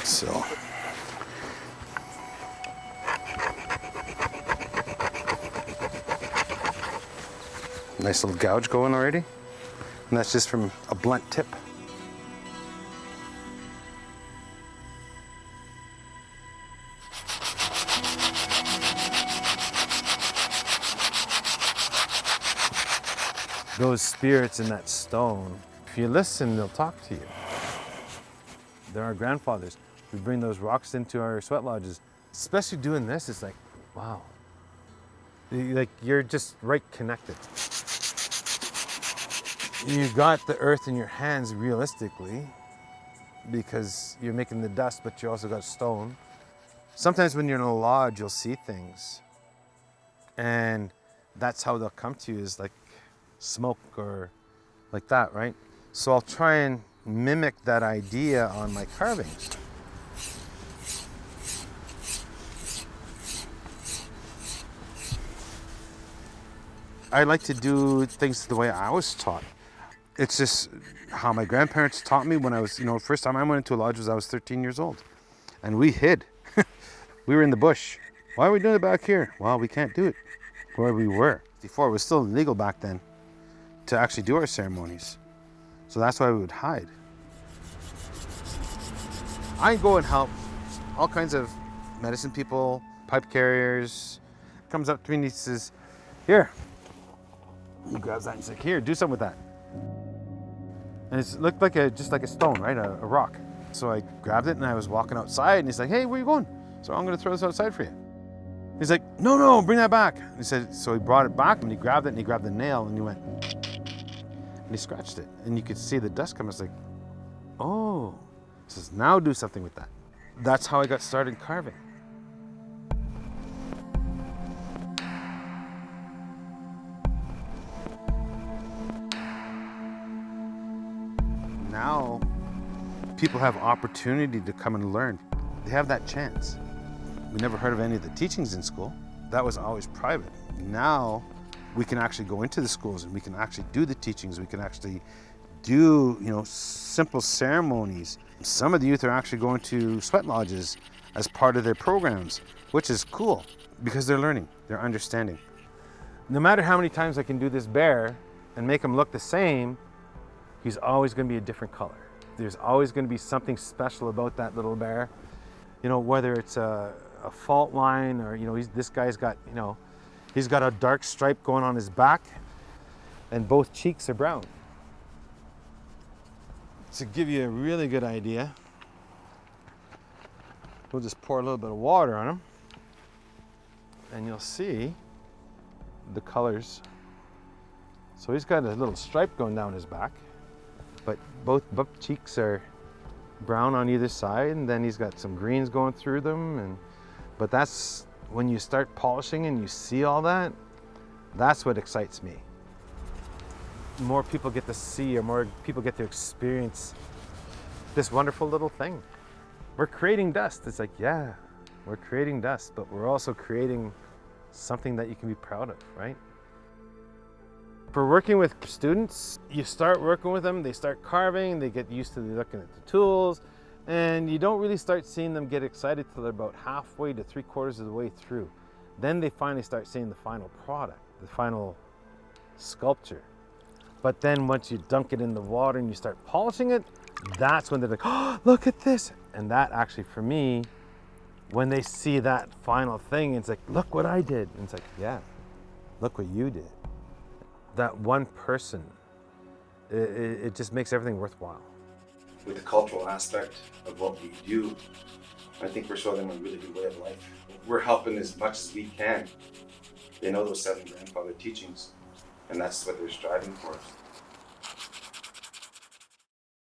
So. Nice little gouge going already. And that's just from a blunt tip. Those spirits in that stone, if you listen, they'll talk to you. They're our grandfathers. We bring those rocks into our sweat lodges. Especially doing this, it's like, wow. Like you're just right connected. You got the earth in your hands realistically because you're making the dust, but you also got stone. Sometimes when you're in a lodge, you'll see things. And that's how they'll come to you, is like smoke or like that, right? So I'll try and mimic that idea on my carvings. I like to do things the way I was taught. It's just how my grandparents taught me when I was, first time I went into a lodge was I was 13 years old. And we hid. We were in the bush. Why are we doing it back here? Well, we can't do it where we were. Before, it was still illegal back then to actually do our ceremonies. So that's why we would hide. I go and help all kinds of medicine people, pipe carriers. Comes up to me and he says, here. He grabs that and he's like, here, do something with that. And it looked like just like a stone, right? A rock. So I grabbed it and I was walking outside and he's like, hey, where are you going? So I'm gonna throw this outside for you. He's like, no, bring that back. And he said, so he brought it back and he grabbed it and he grabbed the nail and he went, and he scratched it. And you could see the dust come. I was like, oh. He says, now do something with that. That's how I got started carving. Now, people have opportunity to come and learn. They have that chance. We never heard of any of the teachings in school. That was always private. Now, we can actually go into the schools and we can actually do the teachings. We can actually do, simple ceremonies. Some of the youth are actually going to sweat lodges as part of their programs, which is cool because they're learning, they're understanding. No matter how many times I can do this bear and make him look the same, he's always going to be a different color. There's always going to be something special about that little bear. Whether it's a fault line or, this guy's got, he's got a dark stripe going on his back and both cheeks are brown. To give you a really good idea, we'll just pour a little bit of water on him and you'll see the colors. So he's got a little stripe going down his back, but both cheeks are brown on either side, and then he's got some greens going through them. But that's when you start polishing and you see all that, that's what excites me. More people get to see, or more people get to experience this wonderful little thing. We're creating dust. It's like, yeah, we're creating dust, but we're also creating something that you can be proud of, right? For working with students, you start working with them, they start carving, they get used to looking at the tools, and you don't really start seeing them get excited till they're about halfway to 3/4 of the way through. Then they finally start seeing the final product, the final sculpture. But then once you dunk it in the water and you start polishing it, that's when they're like, oh, look at this. And that actually, for me, when they see that final thing, it's like, look what I did. And it's like, yeah, look what you did. That one person, it just makes everything worthwhile. With the cultural aspect of what we do, I think we're showing them a really good way of life. We're helping as much as we can. They know those 7 grandfather teachings, and that's what they're striving for.